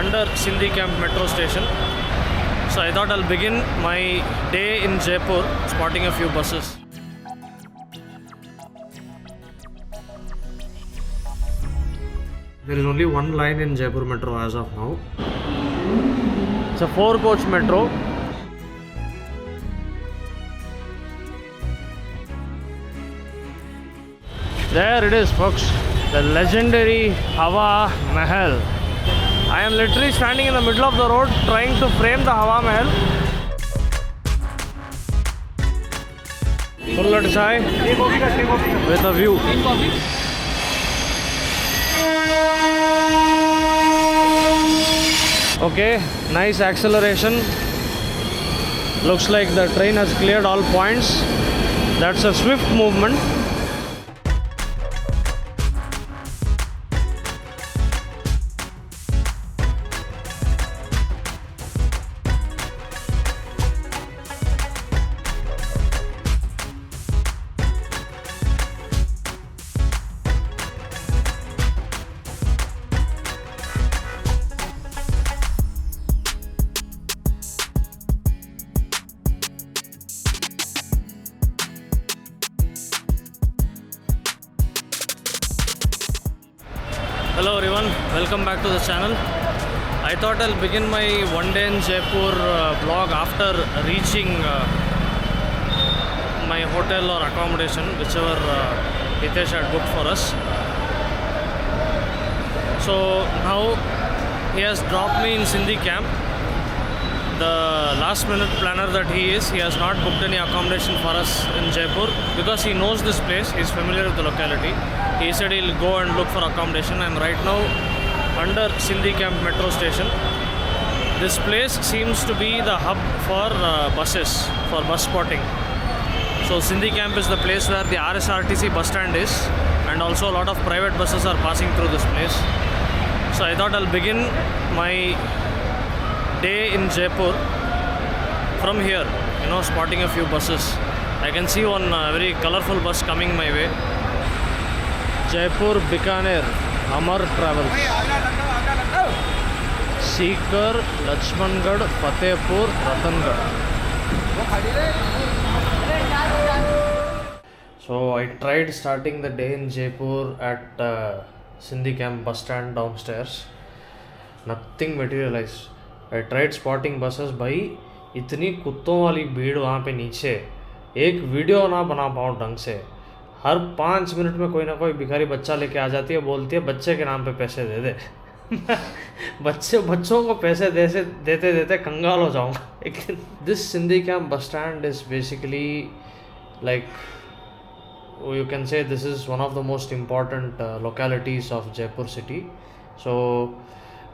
under Sindhi Camp metro station. So I thought I'll begin my day in Jaipur spotting a few buses. There is only one line in Jaipur metro as of now. It's a 4-coach metro. There it is, folks, the legendary Hawa Mahal. I am literally standing in the middle of the road trying to frame the Hawa Mahal. Full at chai with a view. Okay, nice acceleration. Looks like the train has cleared all points. That's a swift movement. Hello everyone, welcome back to the channel. I thought I'll begin my one day in Jaipur vlog after reaching my hotel or accommodation, whichever Hitesh had booked for us. So now he has dropped me in Sindhi Camp. The last minute planner that he is, he has not booked any accommodation for us in Jaipur because he knows this place, he is familiar with the locality. He said he'll go and look for accommodation. I'm right now under Sindhi Camp metro station. This place seems to be the hub for buses, for bus spotting. So Sindhi Camp is the place where the RSRTC bus stand is, and also a lot of private buses are passing through this place. So I thought I'll begin my day in Jaipur from here, spotting a few buses. I can see one very colorful bus coming my way. Jaipur Bikaner Amar Travels, Sikar, Lachmangad, Fatehpur, Ratangad. So I tried starting the day in Jaipur at Sindhi Camp bus stand downstairs. Nothing materialized. I tried spotting buses. भाई इतनी कुत्तों वाली भीड़ वहाँ पे नीचे, एक video ना बना पाऊँ ढंग से. हर 5 मिनट में कोई ना कोई भिखारी बच्चा लेके आ जाती है, बोलती है बच्चे के नाम पे पैसे दे दे. बच्चों को पैसे देते देते कंगाल हो जाऊँगा. This Sindhi Camp bus stand is basically like, you can say this is one of the most important localities of Jaipur city. So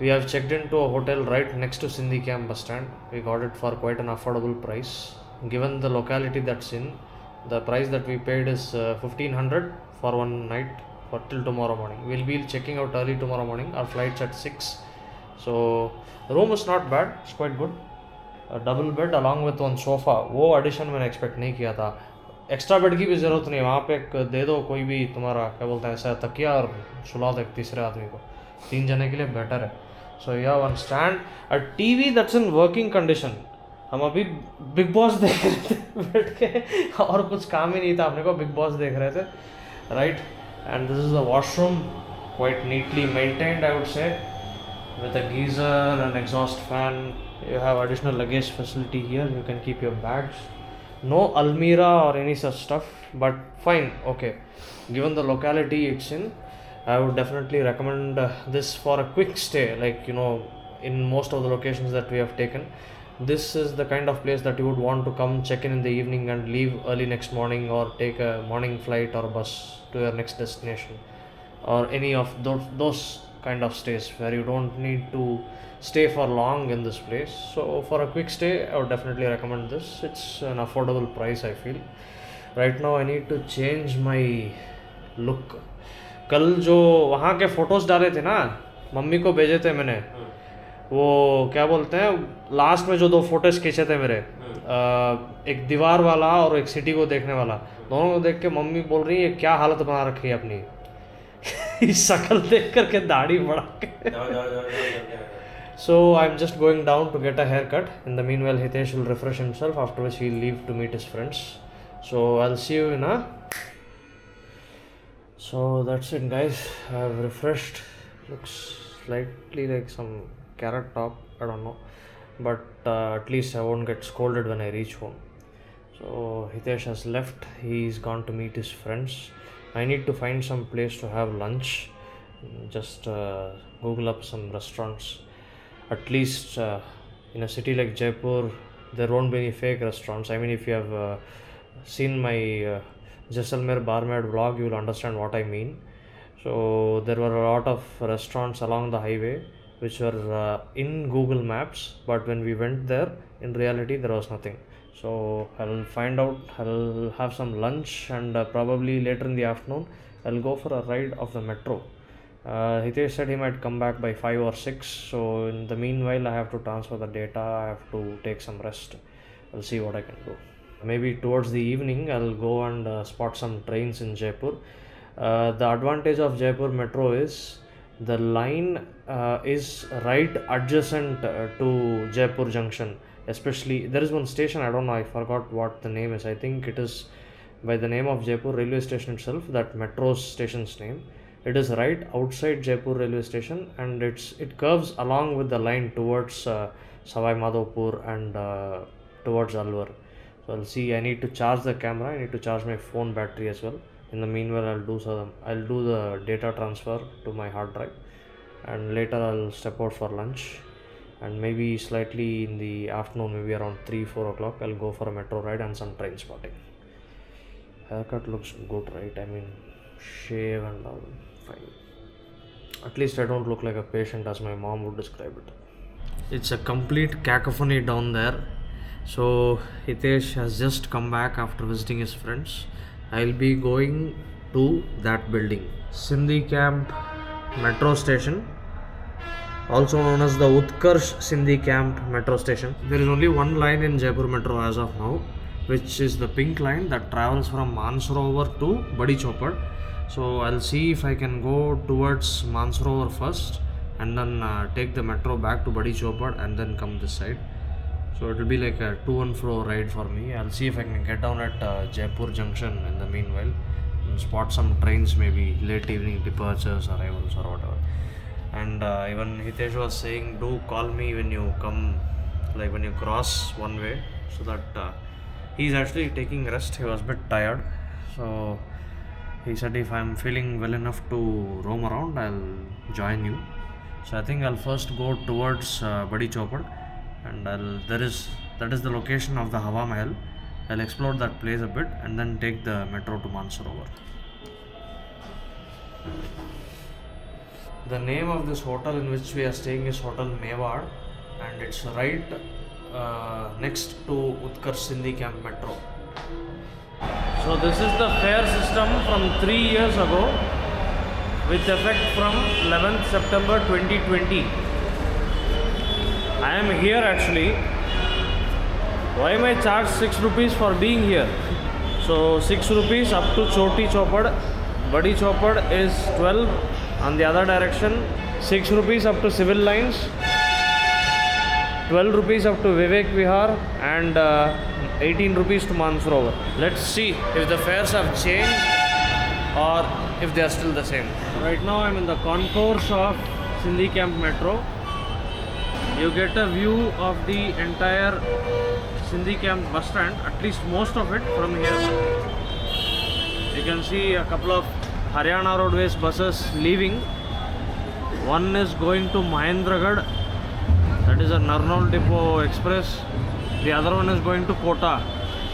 we have checked into a hotel right next to Sindhi Camp bus stand. We got it for quite an affordable price. Given the locality that's in, the price that we paid is 1500 for one night for till tomorrow morning. We'll be checking out early tomorrow morning. Our flight's at 6. So the room is not bad. It's quite good. A double bed along with one sofa. वो addition मैंने expect नहीं किया था. Extra bed की भी ज़रूरत नहीं. वहाँ पे एक दे दो कोई भी तुम्हारा क्या बोलते हैं ऐसा तकिया और सुला दो एक तीसरे आदमी को. 3 जने के लिए बेटर है. सो या one stand, a TV that's in working condition. हम अभी बिग बॉस देख रहे थे बैठ के, और कुछ काम ही नहीं था अपने को, बिग बॉस देख रहे थे, right. And this is the washroom, quite neatly maintained I would say, with a geyser and exhaust fan. You have additional luggage facility here. You can keep your bags. No almirah or any such stuff, but fine, okay. Given the locality it's in, I would definitely recommend this for a quick stay. Like, in most of the locations that we have taken, this is the kind of place that you would want to come check in the evening and leave early next morning, or take a morning flight or bus to your next destination, or any of those kind of stays where you don't need to stay for long in this place. So for a quick stay, I would definitely recommend this. It's an affordable price, I feel. Right now I need to change my look. कल जो वहाँ के photos डाले थे ना, mummy को भेजे थे मैंने, वो क्या बोलते हैं, लास्ट में जो 2 फोटोज़ खींचे थे मेरे, एक दीवार वाला और एक सिटी को देखने वाला, दोनों को देख के मम्मी बोल रही है क्या हालत बना रखी है अपनी. शक्ल देख करके दाढ़ी बढ़ा के So I'm just going down to get a haircut. In the meanwhile, Hitesh will refresh himself, after which he'll leave to meet his friends. So I'll see you in a... So that's it, guys. I've refreshed. Looks slightly like some carrot top, I don't know, but at least I won't get scolded when I reach home. So Hitesh has left. He's gone to meet his friends. I need to find some place to have lunch. Just Google up some restaurants. At least in a city like Jaipur, there won't be any fake restaurants. I mean, if you have seen my Jaisalmer barmaid vlog, you will understand what I mean. So there were a lot of restaurants along the highway which were in Google Maps, but when we went there, in reality there was nothing. So I'll find out, I'll have some lunch, and probably later in the afternoon I'll go for a ride of the metro. Hitesh said he might come back by 5 or 6, so in the meanwhile I have to transfer the data, I have to take some rest. I'll see what I can do. Maybe towards the evening I'll go and spot some trains in Jaipur. The advantage of Jaipur metro is the line is right adjacent to Jaipur junction. Especially there is one station, I don't know, I forgot what the name is. I think it is by the name of Jaipur railway station itself, that metro station's name. It is right outside Jaipur railway station, and it curves along with the line towards Savai Madhopur and towards Alwar. So I'll see. I need to charge the camera. I need to charge my phone battery as well. In the meanwhile, I'll do the data transfer to my hard drive, and later I'll step out for lunch. And maybe slightly in the afternoon, maybe around 3-4 o'clock, I'll go for a metro ride and some train spotting. Haircut looks good, right? I mean, shave and all, fine. At least I don't look like a patient as my mom would describe it. It's a complete cacophony down there. So Hitesh has just come back after visiting his friends. I'll be going to that building, Sindhi Camp Metro Station, also known as the Utkarsh Sindhi Camp Metro Station. There is only one line in Jaipur Metro as of now, which is the pink line that travels from Mansarovar to Badi Chopad. So I'll see if I can go towards Mansarovar first, and then take the metro back to Badi Chopad and then come this side. So it will be like a to and fro ride for me. I'll see if I can get down at Jaipur Junction in the meanwhile and spot some trains, maybe late evening departures, arrivals or whatever. And even Hitesh was saying, do call me when you come, like when you cross one way, so that he's actually taking rest. He was a bit tired, so he said if I'm feeling well enough to roam around, I'll join you. So I think I'll first go towards Badi Chopad, and that is the location of the Hawa Mahal. I'll explore that place a bit and then take the metro to Mansarovar. The name of this hotel in which we are staying is Hotel Mewar, and it's right next to Utkarsh Sindhi Camp Metro. So this is the fare system from 3 years ago, with effect from 11th September 2020. I am here actually. Why am I charged 6 rupees for being here? So 6 rupees up to Choti Chopad. Badi Chopad is 12 on the other direction. 6 rupees up to Civil Lines. 12 rupees up to Vivek Vihar, and 18 rupees to Mansarovar. Let's see if the fares have changed or if they are still the same. Right now I'm in the concourse of Sindhi Camp Metro. You get a view of the entire Sindhi Camp bus stand, at least most of it from here. You can see a couple of Haryana Roadways buses leaving. One is going to Mahendragarh, that is a Narnaul Depot Express. The other one is going to Kota,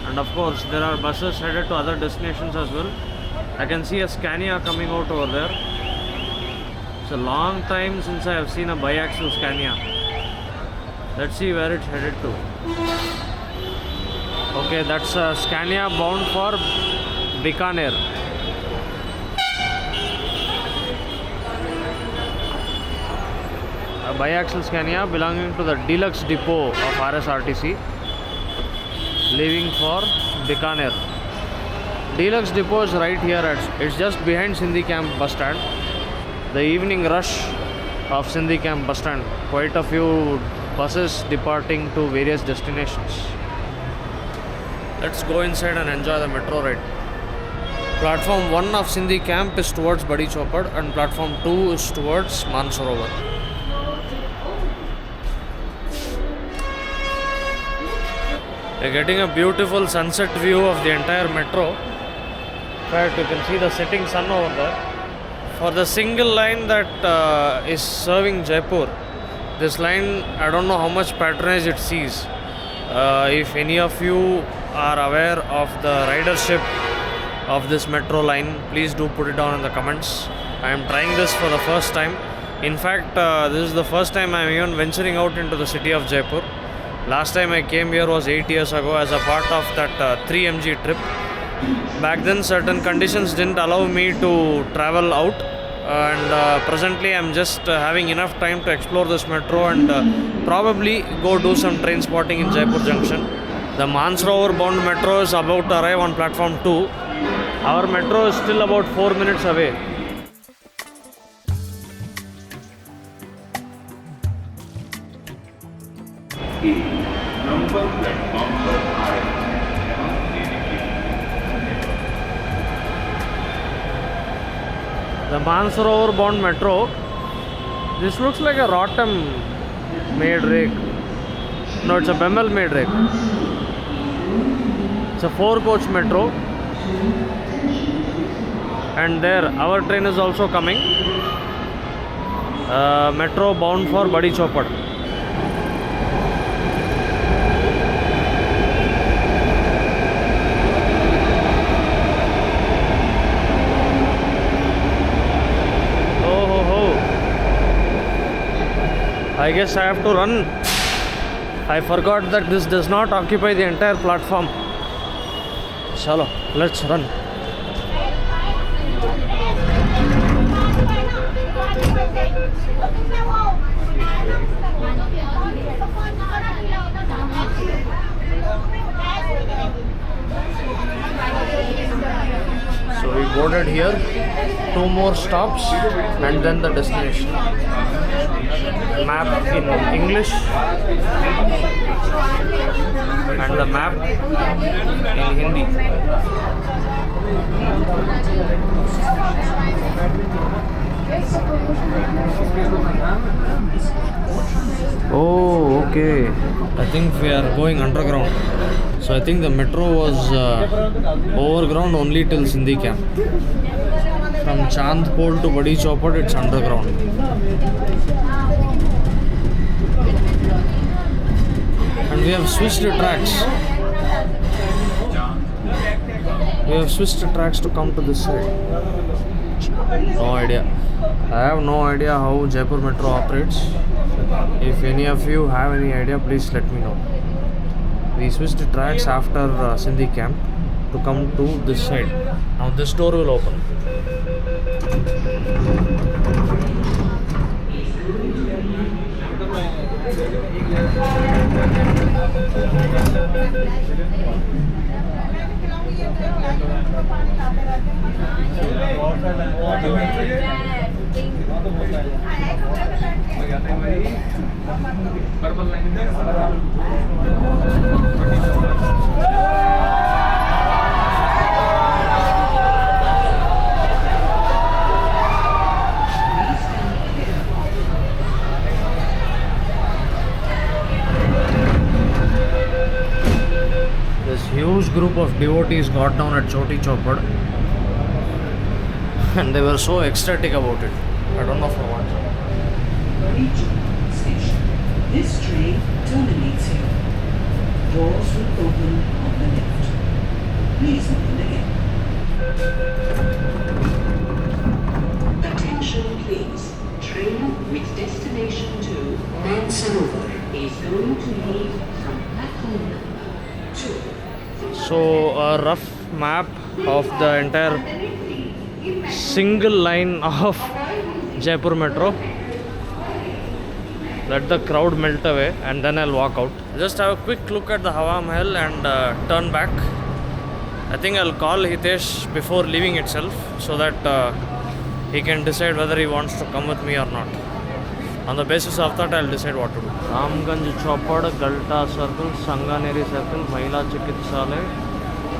and of course there are buses headed to other destinations as well. I can see a Scania coming out over there. It's a long time since I have seen a biaxial Scania. Let's see where it's headed to. Okay, that's a Scania bound for Bikaner. A biaxial Scania belonging to the Deluxe Depot of RSRTC, leaving for Bikaner. Deluxe Depot is right here. It's just behind Sindhi Camp bus stand. The evening rush of Sindhi Camp bus stand. Quite a few buses departing to various destinations. Let's go inside and enjoy the metro ride. Platform 1 of Sindhi Camp is towards Badi Chopad and platform 2 is towards Mansarovar. We're getting a beautiful sunset view of the entire metro. In fact, you can see the setting sun over there. For the single line that is serving Jaipur, this line, I don't know how much patronage it sees. If any of you are aware of the ridership of this metro line, please do put it down in the comments. I am trying this for the first time. In fact, this is the first time I am even venturing out into the city of Jaipur. Last time I came here was 8 years ago as a part of that 3MG trip. Back then certain conditions didn't allow me to travel out, and presently I'm just having enough time to explore this metro and probably go do some train spotting in Jaipur Junction. The Mansarovar bound metro is about to arrive on platform 2. Our metro is still about 4 minutes away. The Mansarovar bound metro. This looks like a Rotem made rake. No, it's a Bemel made rake. It's a 4-coach metro. And there, our train is also coming. Metro bound for Badi Chopad. I guess I have to run. I forgot that this does not occupy the entire platform. Chalo, let's run. So we boarded here, 2 more stops and then the destination. Map in English and the map in Hindi. Oh, okay. I think we are going underground. So I think the metro was overground only till Sindhi Camp. From Chandpol to Badi Chopad, it's underground. And we have switched the tracks. We have switched the tracks to come to this side. No idea. I have no idea how Jaipur Metro operates. If any of you have any idea, please let me know. We switched the tracks after Sindhi Camp to come to this side. Now this door will open. This huge group of devotees got down at Choti Chopad and they were so ecstatic about it. I don't know for what. Station. This train terminates here. Doors will open on the left. Please open again. Attention please. Train with destination to Mansarovar is going to leave from platform number 2. So a rough map of the entire single line of Jaipur Metro. Let the crowd melt away and then I'll walk out. Just have a quick look at the Hawa Mahal and turn back. I think I'll call Hitesh before leaving itself so that he can decide whether he wants to come with me or not. On the basis of that, I'll decide what to do. Ramganj Chopad, Galta Circle, Sanganeri Circle, Mahila Chikitsalay,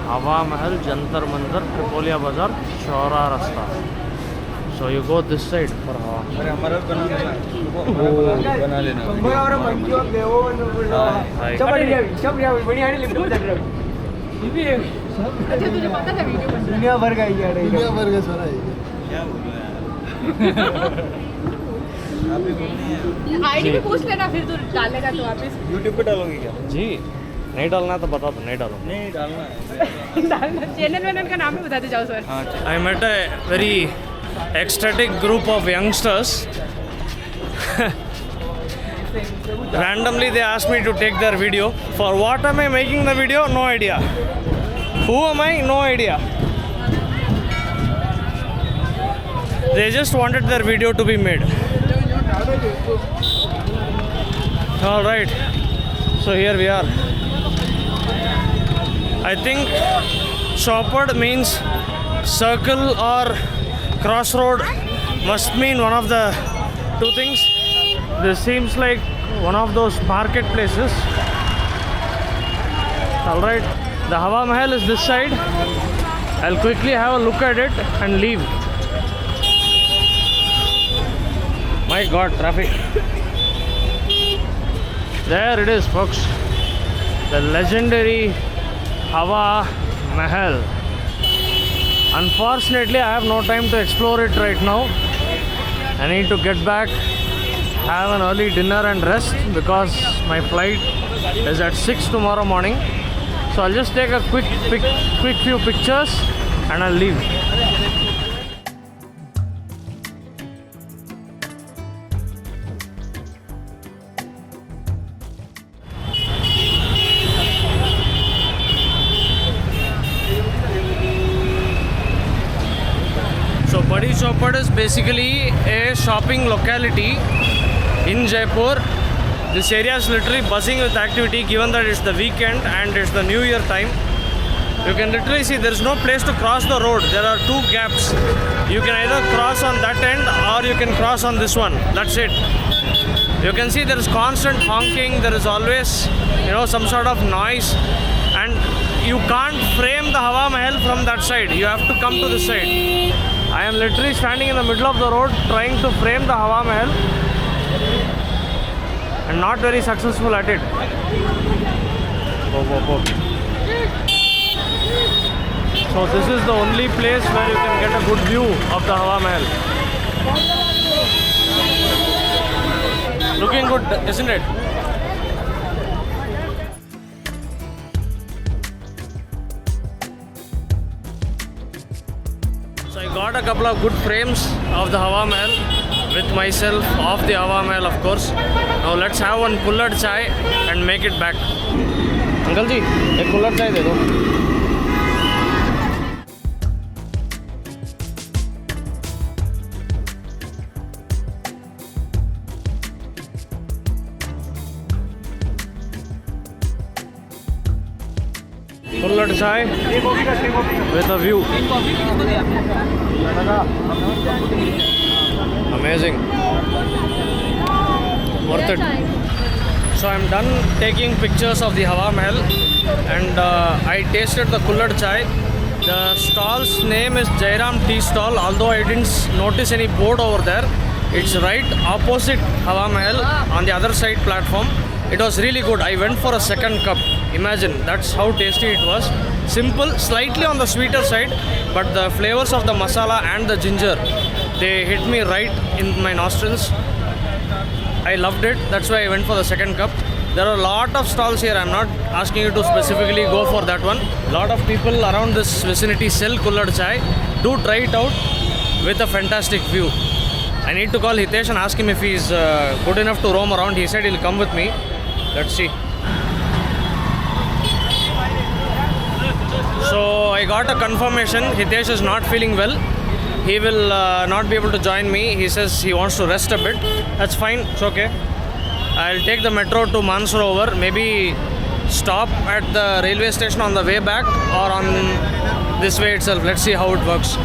Hawa Mahal, Jantar Mandar, Tripolia Bazaar, Chaura Rasta. So you go this side for Hawa. अरे हमारा बना लेना बना लेना Hi. अच्छा तुझे पता था वीडियो बन दुनिया भर का ही है दुनिया भर का सारा है क्या बोल रहा है आप भी बोलनी है आईडी पे पूछ लेना फिर तू डालेगा तो वापस यूट्यूब पे डालोगे क्या जी नहीं डालना है तो बता दो, नहीं डालूंगा. नहीं डालना है डालना चैनल वेनल का नाम भी बताते जाओ सर हाँ I met a very ecstatic group of youngsters. Randomly they asked me to take their video. For what am I making the video? No idea. Who am I? No idea. They just wanted their video to be made. Alright. So here we are. I think Chopad means circle or crossroad, must mean one of the two things. This seems like one of those marketplaces. Alright, the Hawa Mahal is this side. I'll quickly have a look at it and leave. My god, traffic. There it is, folks. The legendary Hawa Mahal. Unfortunately, I have no time to explore it right now. I need to get back, have an early dinner and rest because my flight is at 6 tomorrow morning. So I'll just take a quick few pictures and I'll leave. So Badi Chopad is basically a shopping locality in Jaipur. This area is literally buzzing with activity given that it's the weekend and it's the New Year time. You can literally see there is no place to cross the road. There are two gaps. You can either cross on that end or you can cross on this one. That's it. You can see there is constant honking. There is always, some sort of noise. And you can't frame the Hawa Mahal from that side. You have to come to this side. I am literally standing in the middle of the road trying to frame the Hawa Mahal and not very successful at it. So this is the only place where you can get a good view of the Hawa Mahal. Looking good, isn't it? So I got a couple of good frames of the Hawa Mahal with myself of the Hawa Mahal, of course. Now let's have one kullad chai and make it back. Uncle ji, एक kullad chai दे दो. Kullad chai with a view. Amazing. Worth it. So I'm done taking pictures of the Hawa Mahal and I tasted the kullad chai. The stall's name is Jairam Tea Stall, although I didn't notice any board over there. It's right opposite Hawa Mahal on the other side platform. It was really good. I went for a second cup. Imagine, that's how tasty it was. Simple, slightly on the sweeter side, but the flavors of the masala and the ginger, they hit me right in my nostrils. I loved it. That's why I went for the second cup. There are a lot of stalls here. I'm not asking you to specifically go for that one. A lot of people around this vicinity sell kullad chai. Do try it out with a fantastic view. I need to call Hitesh and ask him if he's good enough to roam around. He said he'll come with me. Let's see. So I got a confirmation. Hitesh is not feeling well. He will not be able to join me. He says he wants to rest a bit. That's fine. It's okay. I'll take the metro to Mansarovar. Maybe stop at the railway station on the way back or on this way itself. Let's see how it works.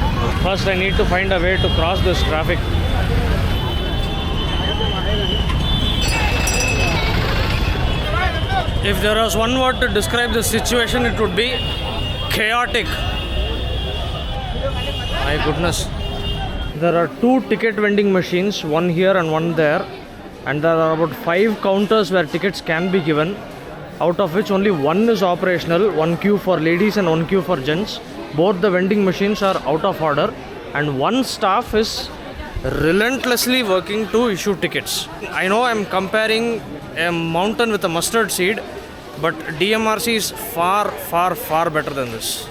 First, I need to find a way to cross this traffic. If there was one word to describe the situation, it would be chaotic. My goodness. There are 2 ticket vending machines, one here and one there, and there are about 5 counters where tickets can be given, out of which only one is operational, one queue for ladies and one queue for gents. Both the vending machines are out of order, and one staff is relentlessly working to issue tickets. I know I'm comparing a mountain with a mustard seed, but DMRC is far, far, far better than this.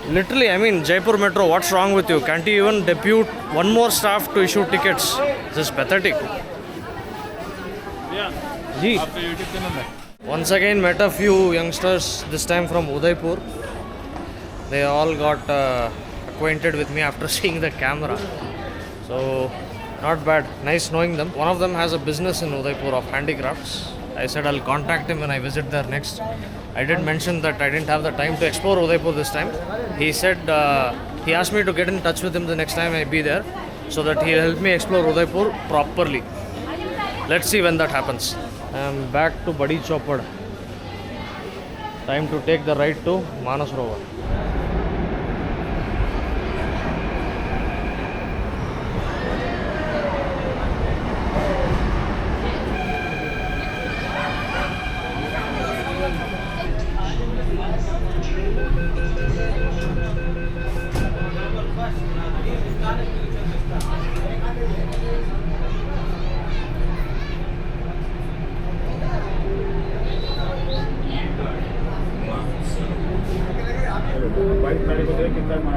Literally, I mean, Jaipur Metro, what's wrong with you? Can't you even depute one more staff to issue tickets? This is pathetic. Ji. Once again met a few youngsters, this time from Udaipur. They all got acquainted with me after seeing the camera. So, not bad. Nice knowing them. One of them has a business in Udaipur of handicrafts. I said I'll contact him when I visit there next. I did mention that I didn't have the time to explore Udaipur this time. He said, he asked me to get in touch with him the next time I be there, so that he'll help me explore Udaipur properly. Let's see when that happens. I'm back to Badi Chopad. Time to take the ride to Manasarovar.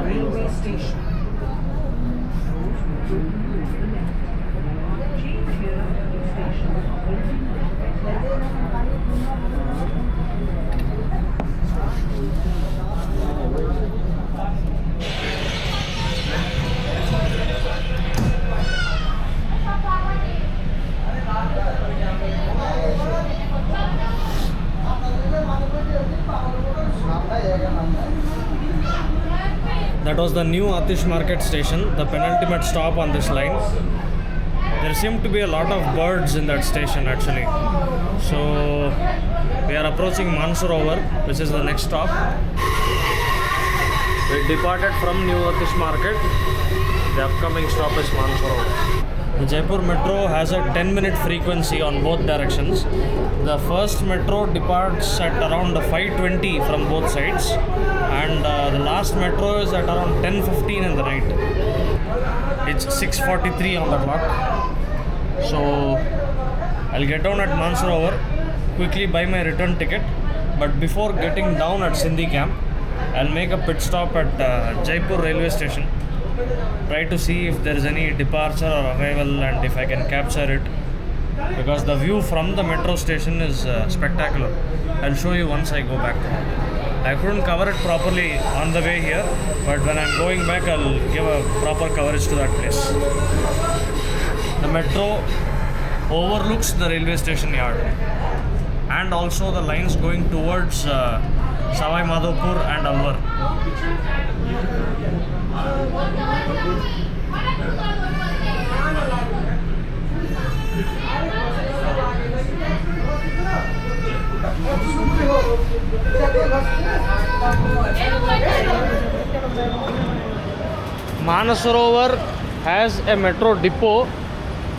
Railway station. That was the new Atish Market station, the penultimate stop on this line. There seem to be a lot of birds in that station actually. So we are approaching Mansarovar, which is the next stop. We departed from New Atish Market. The upcoming stop is Mansarovar. The Jaipur Metro has a 10-minute frequency on both directions. The first metro departs at around 5:20 from both sides, and the last metro is at around 10:15 in the night. It's 6:43 on the clock. So I'll get down at Mansarovar, quickly buy my return ticket, but before getting down at Sindhi camp, I'll make a pit stop at Jaipur railway station. Try to see if there is any departure or arrival and if I can capture it, because the view from the metro station is spectacular. I'll show you once I go back. I couldn't cover it properly on the way here, but when I'm going back I'll give a proper coverage to that place. The metro overlooks the railway station yard and also the lines going towards Savai Madhopur and Alwar. Manasarovar has a metro depot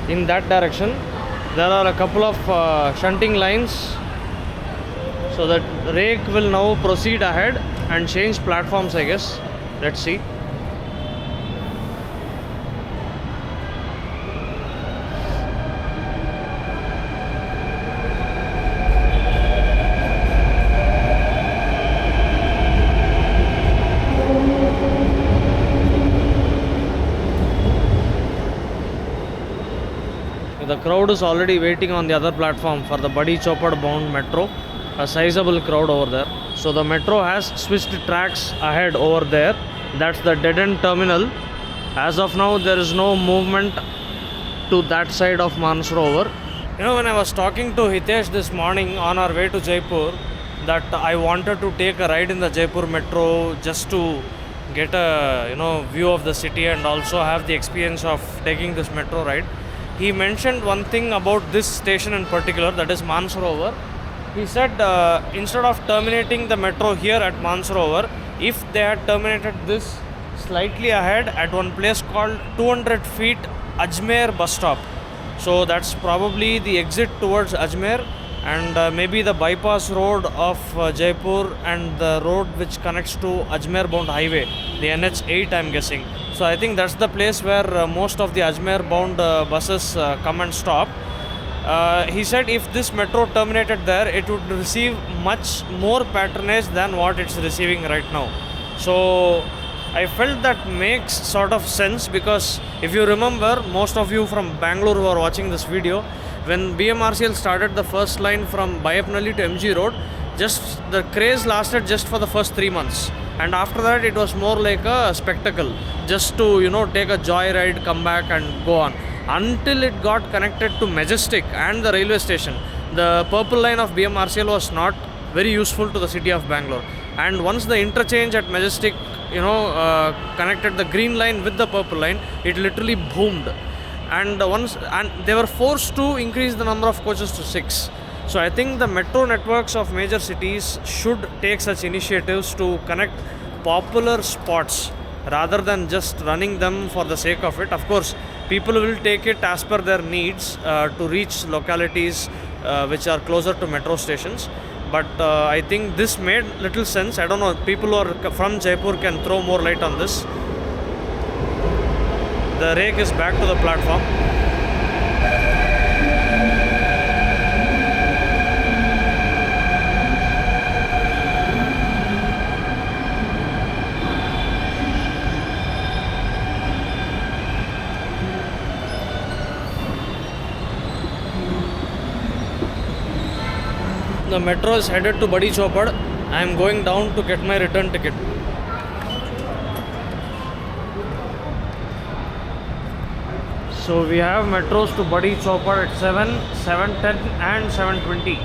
in that direction. There are a couple of shunting lines, so that rake will now proceed ahead and change platforms, I guess. Let's see. The crowd is already waiting on the other platform for the Badi Chopad bound metro. A sizable crowd over there. So the metro has switched tracks ahead over there. That's the dead end terminal. As of now, there is no movement to that side of Mansarovar. You know, when I was talking to Hitesh this morning on our way to Jaipur, that I wanted to take a ride in the Jaipur metro just to get a view of the city and also have the experience of taking this metro ride. He mentioned one thing about this station in particular, that is Mansarovar, He said instead of terminating the metro here at Mansarovar, if they had terminated this slightly ahead at one place called 200 feet Ajmer bus stop. So that's probably the exit towards Ajmer, and maybe the bypass road of Jaipur and the road which connects to Ajmer bound highway, the NH8 I'm guessing. So I think that's the place where most of the Ajmer bound buses come and stop. He said if this metro terminated there, it would receive much more patronage than what it's receiving right now. So I felt that makes sort of sense, because if you remember, most of you from Bangalore who are watching this video, when BMRCL started the first line from Bayapnalli to MG Road, just the craze lasted just for the first 3 months, and after that it was more like a spectacle, just to take a joyride, come back and go on, until it got connected to Majestic and the railway station. The purple line of BMRCL was not very useful to the city of Bangalore, and once the interchange at Majestic connected the green line with the purple line, it literally boomed. And they were forced to increase the number of coaches to 6. So I think the metro networks of major cities should take such initiatives to connect popular spots rather than just running them for the sake of it. Of course, people will take it as per their needs to reach localities which are closer to metro stations. But I think this made little sense. I don't know, people who are from Jaipur can throw more light on this. The rake is back to the platform. The metro is headed to Badi Chopad. I am going down to get my return ticket. So we have metros to Badi Chopad at 7, 7:10 and 7:20.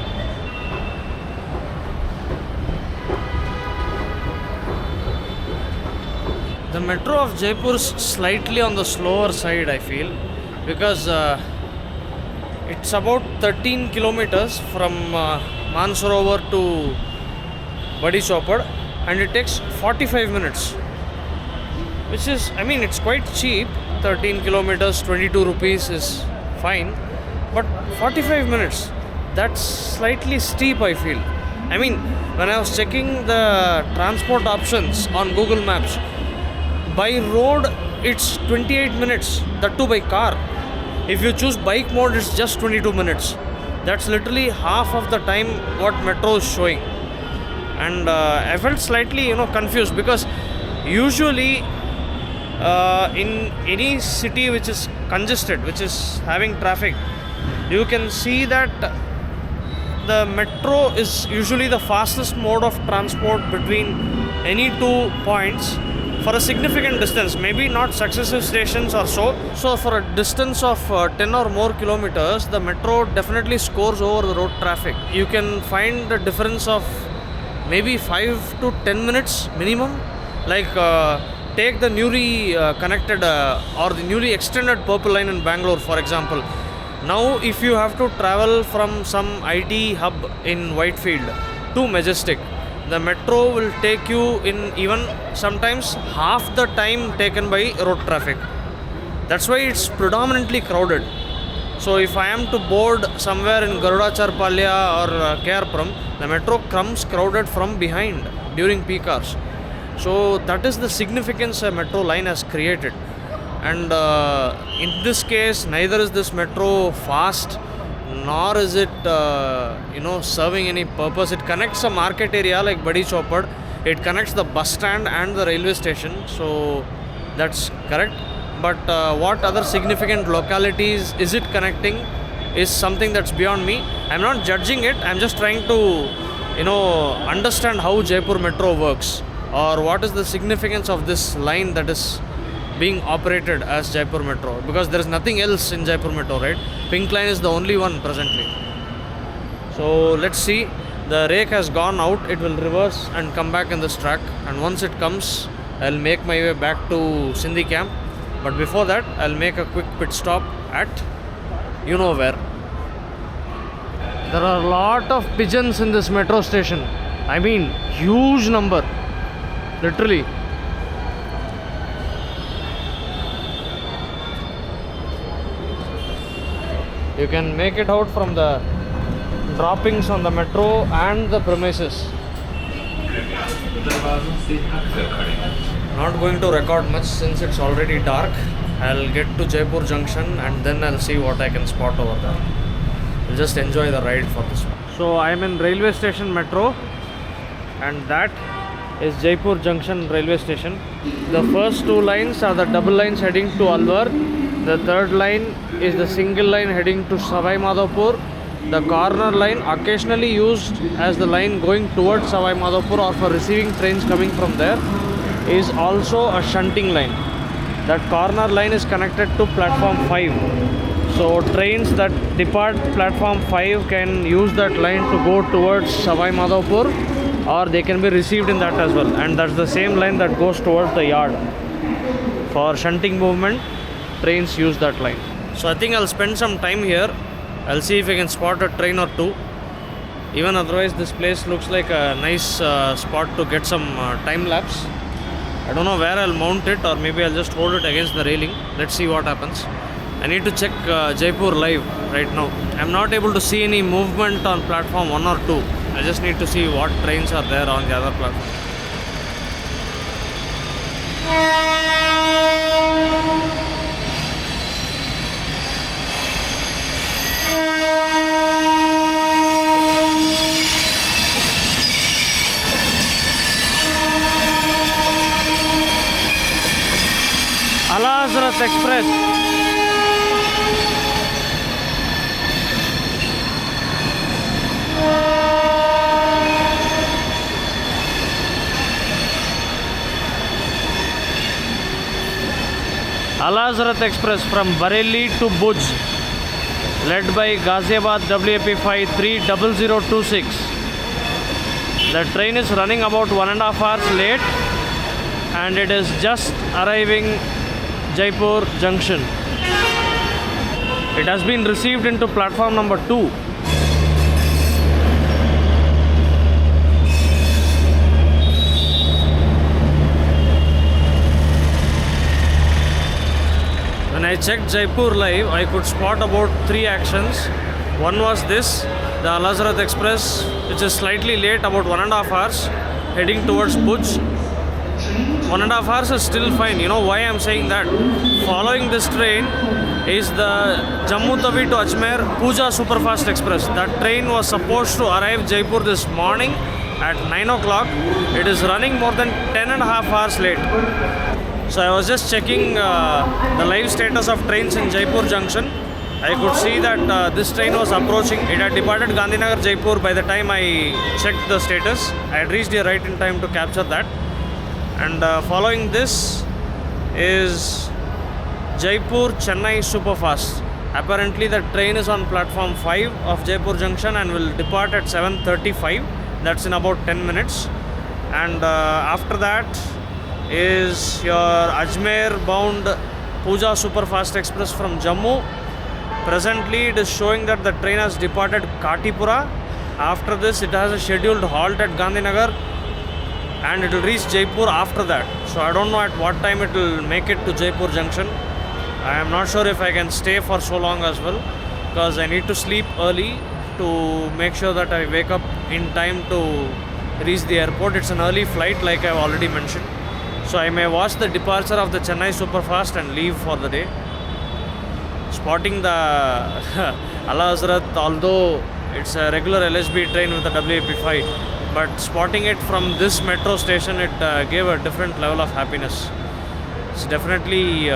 The metro of Jaipur is slightly on the slower side, I feel, because it's about 13 kilometers from Mansarovar to Badi Chopad, and it takes 45 minutes, which is, I mean, it's quite cheap. 13 kilometers, 22 rupees is fine, but 45 minutes, that's slightly steep, I feel. I mean, when I was checking the transport options on Google Maps, by road it's 28 minutes, that too by car. If you choose bike mode, it's just 22 minutes. That's literally half of the time what metro is showing. And I felt slightly, confused, because usually in any city which is congested, which is having traffic, you can see that the metro is usually the fastest mode of transport between any 2 points for a significant distance, maybe not successive stations or so. So for a distance of 10 or more kilometers, the metro definitely scores over the road traffic. You can find the difference of maybe 5 to 10 minutes minimum. Like take the newly connected or the newly extended purple line in Bangalore, for example. Now if you have to travel from some IT hub in Whitefield to Majestic, the metro will take you in even sometimes half the time taken by road traffic. That's why it's predominantly crowded. So if I am to board somewhere in Garudacharpalya or KR-Puram, the metro comes crowded from behind during peak hours. So that is the significance a metro line has created. And in this case, neither is this metro fast, nor is it serving any purpose. It connects a market area like Badi Chopad. It connects the bus stand and the railway station, so that's correct. But what other significant localities is it connecting is something that's beyond me. I'm not judging it. I'm just trying to understand how Jaipur metro works, or what is the significance of this line that is being operated as Jaipur Metro, because there is nothing else in Jaipur Metro, right? Pink line is the only one presently. So let's see. The rake has gone out. It will reverse and come back in this track, and once it comes, I'll make my way back to Sindhi camp. But before that, I'll make a quick pit stop at where. There are a lot of pigeons in this metro station. I mean, huge number. Literally. You can make it out from the droppings on the metro and the premises. Not going to record much since it's already dark. I'll get to Jaipur Junction and then I'll see what I can spot over there. I'll just enjoy the ride for this one. So I'm in railway station metro, and that is Jaipur Junction railway station. The first two lines are the double lines heading to Alwar. The third line is the single line heading to Savai Madhopur. The corner line, occasionally used as the line going towards Savai Madhopur or for receiving trains coming from there, is also a shunting line. That corner line is connected to platform 5. So trains that depart platform 5 can use that line to go towards Savai Madhopur, or they can be received in that as well. And that's the same line that goes towards the yard. For shunting movement, trains use that line. So I think I'll spend some time here. I'll see if I can spot a train or two. Even otherwise, this place looks like a nice spot to get some time lapse. I don't know where I'll mount it, or maybe I'll just hold it against the railing. Let's see what happens. I need to check Jaipur live right now. I'm not able to see any movement on platform 1 or 2. I just need to see what trains are there on the other platform. Ala Hazrat Express. Ala Hazrat Express from Bareilly to Bhuj, led by Ghaziabad WAP5 30026. The train is running about 1.5 hours late, and it is just arriving Jaipur Junction. It has been received into platform number 2. When I checked Jaipur live, I could spot about 3 actions. One was this, the Al Hazrat Express, which is slightly late, about 1.5 hours, heading towards Bhuj. 1.5 hours is still fine. You know why I'm saying that? Following this train is the Jammu Tawi to Ajmer Pooja Superfast Express. That train was supposed to arrive Jaipur this morning at 9 o'clock. It is running more than 10.5 hours late. So I was just checking the live status of trains in Jaipur Junction. I could see that this train was approaching. It had departed Gandhinagar, Jaipur by the time I checked the status. I had reached here right in time to capture that. And following this is Jaipur Chennai Superfast. Apparently the train is on platform 5 of Jaipur Junction and will depart at 7:35. That's in about 10 minutes. And after that is your Ajmer bound Pooja Superfast Express from Jammu. Presently it is showing that the train has departed Katipura. After this it has a scheduled halt at Gandhinagar, and it will reach Jaipur after that. So I don't know at what time it will make it to Jaipur Junction. I am not sure if I can stay for so long as well, because I need to sleep early to make sure that I wake up in time to reach the airport. It's an early flight like I've already mentioned. So I may watch the departure of the Chennai Superfast and leave for the day. Spotting the Ala Hazrat, although it's a regular LSB train with a WAP5, but spotting it from this metro station, it gave a different level of happiness. It's definitely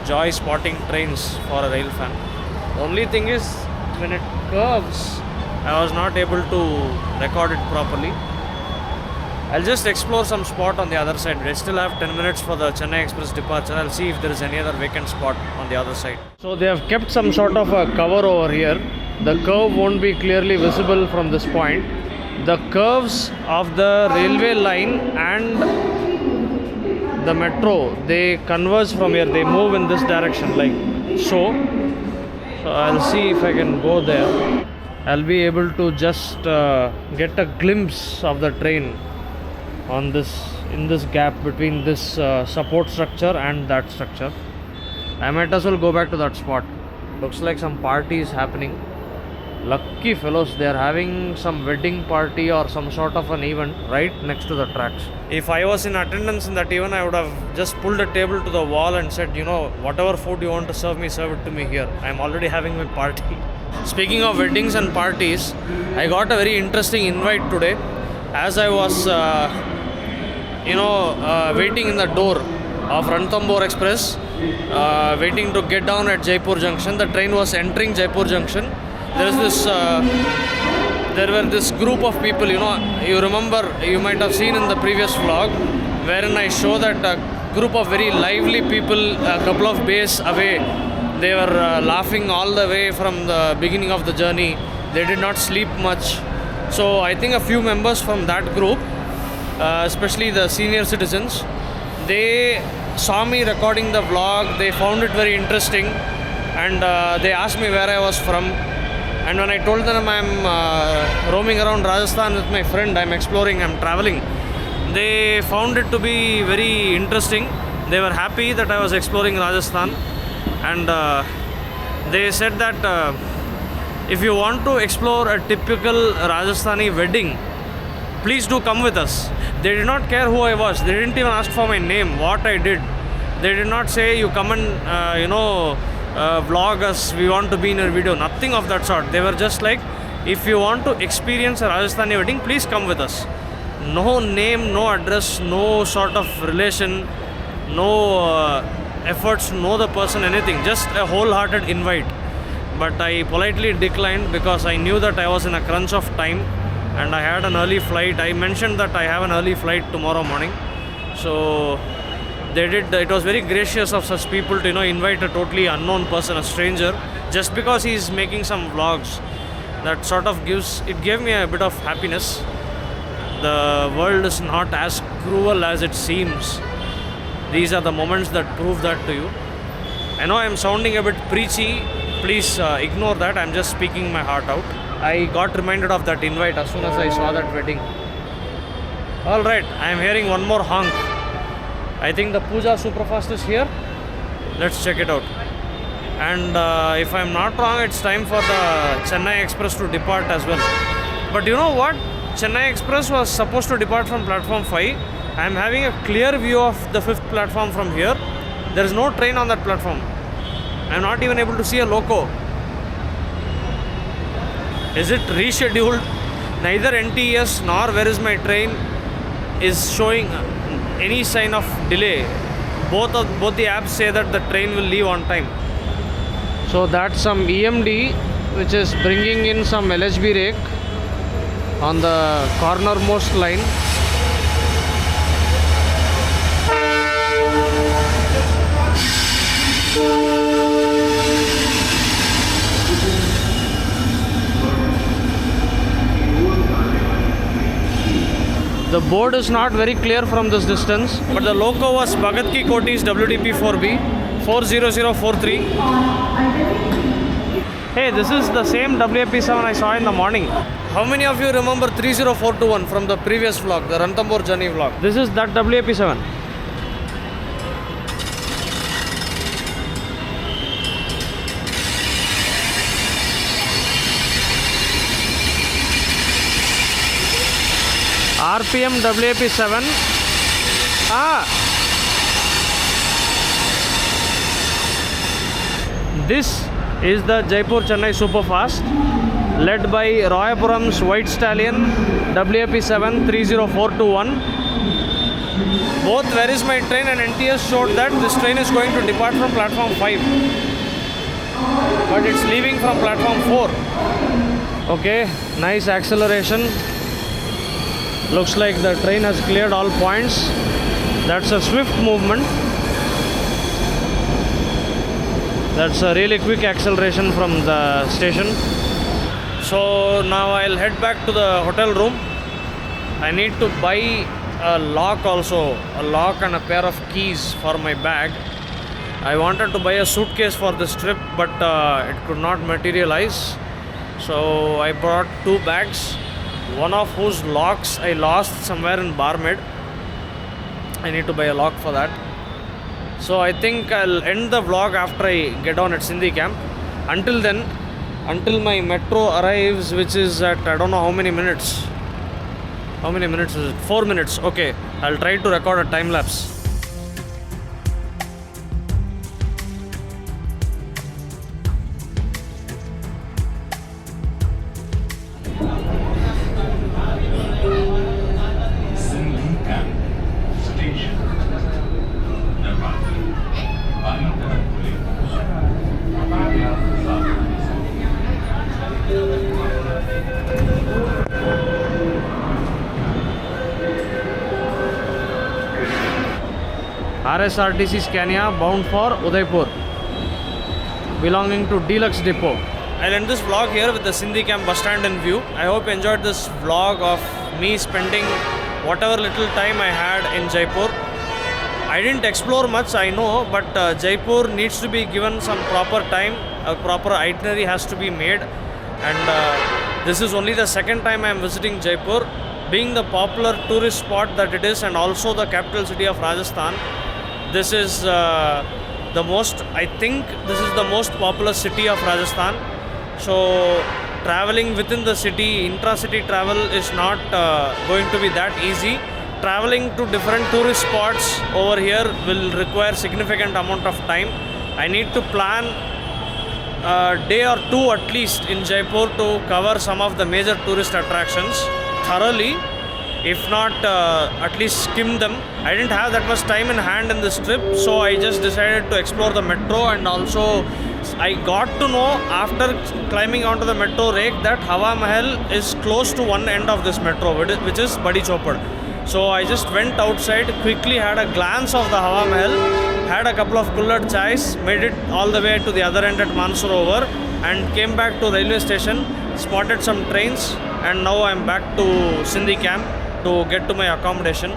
joy spotting trains for a rail fan. The only thing is, when it curves, I was not able to record it properly. I'll just explore some spot on the other side. I still have 10 minutes for the Chennai Express departure. I'll see if there is any other vacant spot on the other side. So they have kept some sort of a cover over here. The curve won't be clearly visible from this point. The curves of the railway line and the metro, they converge from here. They move in this direction like so. So I'll see if I can go there. I'll be able to just get a glimpse of the train on this, in this gap between this support structure and that structure. I might as well go back to that spot. Looks like some party is happening. Lucky fellows, they are having some wedding party or some sort of an event right next to the tracks. If I was in attendance in that event, I would have just pulled a table to the wall and said, you know, whatever food you want to serve me, serve it to me here. I'm already having my party. Speaking of weddings and parties, I got a very interesting invite today. As I was, waiting in the door of Ranthambore Express, waiting to get down at Jaipur Junction. The train was entering Jaipur Junction. There were this group of people, you remember, you might have seen in the previous vlog, wherein I show that a group of very lively people, a couple of bays away, they were laughing all the way from the beginning of the journey. They did not sleep much. So I think a few members from that group, especially the senior citizens, they saw me recording the vlog. They found it very interesting, and they asked me where I was from. And when I told them I'm roaming around Rajasthan with my friend, I'm exploring, I'm traveling, they found it to be very interesting. They were happy that I was exploring Rajasthan, and they said that if you want to explore a typical Rajasthani wedding, please do come with us. They did not care who I was. They didn't even ask for my name, what I did. They did not say, you come and vlog us, we want to be in your video. Nothing of that sort. They were just like, if you want to experience a Rajasthani wedding, please come with us. No name, no address, no sort of relation, no efforts to know the person, anything. Just a wholehearted invite. But I politely declined because I knew that I was in a crunch of time and I had an early flight. I mentioned that I have an early flight tomorrow morning. So they did. It was very gracious of such people to invite a totally unknown person, a stranger, just because he is making some vlogs. That sort of gave me a bit of happiness. The world is not as cruel as it seems. These are the moments that prove that to you. I know I'm sounding a bit preachy. Please ignore that. I'm just speaking my heart out. I got reminded of that invite as soon as I saw that wedding. Alright, I'm hearing one more honk. I think the Pooja Superfast is here. Let's check it out. And if I'm not wrong, it's time for the Chennai Express to depart as well. But you know what? Chennai Express was supposed to depart from platform 5. I'm having a clear view of the 5th platform from here. There is no train on that platform. I'm not even able to see a loco. Is it rescheduled? Neither NTS nor Where Is My Train is showing any sign of delay. Both the apps say that the train will leave on time. So that's some EMD which is bringing in some LHB rake on the cornermost line. The board is not very clear from this distance, but the loco was Bhagat Ki Koti's WDP4B 40043. Hey, this is the same WAP7 I saw in the morning. How many of you remember 30421 from the previous vlog, the Ranthambore journey vlog? This is that WAP7. RPM WAP7. This is the Jaipur Chennai Superfast, led by Royapuram's White Stallion WAP7 30421. Both Where Is My Train and NTS showed that this train is going to depart from platform 5, but it's leaving from platform 4. Okay, nice acceleration. Looks like the train has cleared all points. That's a swift movement. That's a really quick acceleration from the station. So now I'll head back to the hotel room. I need to buy a lock also, a lock and a pair of keys for my bag. I wanted to buy a suitcase for this trip, but it could not materialize. So I brought 2 bags, one of whose locks I lost somewhere in Barmed. I need to buy a lock for that. So I think I'll end the vlog after I get on at Sindhi camp. Until then, until my metro arrives, which is at I don't know how many minutes. How many minutes is it? 4 minutes. Okay, I'll try to record a time lapse. Sindhi Camp Station. Nirvana. By तरफ खुले कृपया सावधानी से RSRTC Scania bound for Udaipur, belonging to Deluxe Depot. I'll end this vlog here with the Sindhi Camp bus stand in view. I hope you enjoyed this vlog of me spending whatever little time I had in Jaipur. I didn't explore much, I know, but Jaipur needs to be given some proper time. A proper itinerary has to be made, and this is only the second time I am visiting Jaipur. Being the popular tourist spot that it is, and also the capital city of Rajasthan, this is the most, I think this is the most popular city of Rajasthan. So traveling within the city, intra-city travel is not going to be that easy. Traveling to different tourist spots over here will require significant amount of time. I need to plan a day or two at least in Jaipur to cover some of the major tourist attractions thoroughly, if not at least skim them. I didn't have that much time in hand in this trip, so I just decided to explore the metro, and also I got to know after climbing onto the metro rake that Hawa Mahal is close to one end of this metro, which is Badi Chopad. So I just went outside, quickly had a glance of the Hawa Mahal, had a couple of kullad chais, made it all the way to the other end at Mansarovar, and came back to railway station, spotted some trains, and now I'm back to Sindhi camp to get to my accommodation.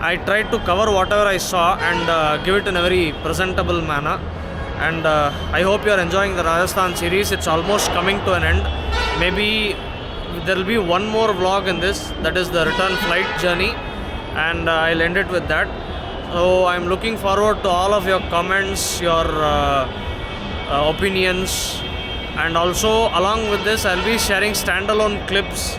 I tried to cover whatever I saw and give it in a very presentable manner. And I hope you are enjoying the Rajasthan series. It's almost coming to an end. Maybe there will be one more vlog in this, that is the return flight journey, and I'll end it with that. So I'm looking forward to all of your comments, your opinions, and also along with this I'll be sharing standalone clips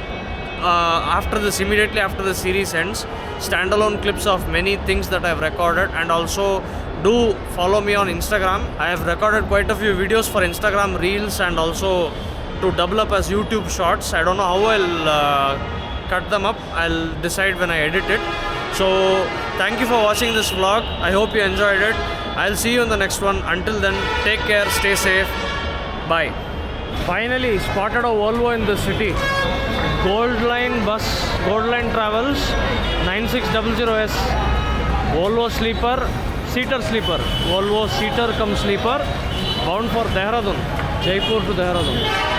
immediately after the series ends, standalone clips of many things that I've recorded. And also do follow me on Instagram. I have recorded quite a few videos for Instagram Reels and also to double up as YouTube Shorts. I don't know how I'll cut them up. I'll decide when I edit it. So thank you for watching this vlog. I hope you enjoyed it. I'll see you in the next one. Until then, take care, stay safe. Bye. Finally spotted a Volvo in the city. Gold Line bus, Gold Line Travels 9600S. Volvo sleeper, seater sleeper. Volvo seater cum sleeper, bound for Dehradun, Jaipur to Dehradun.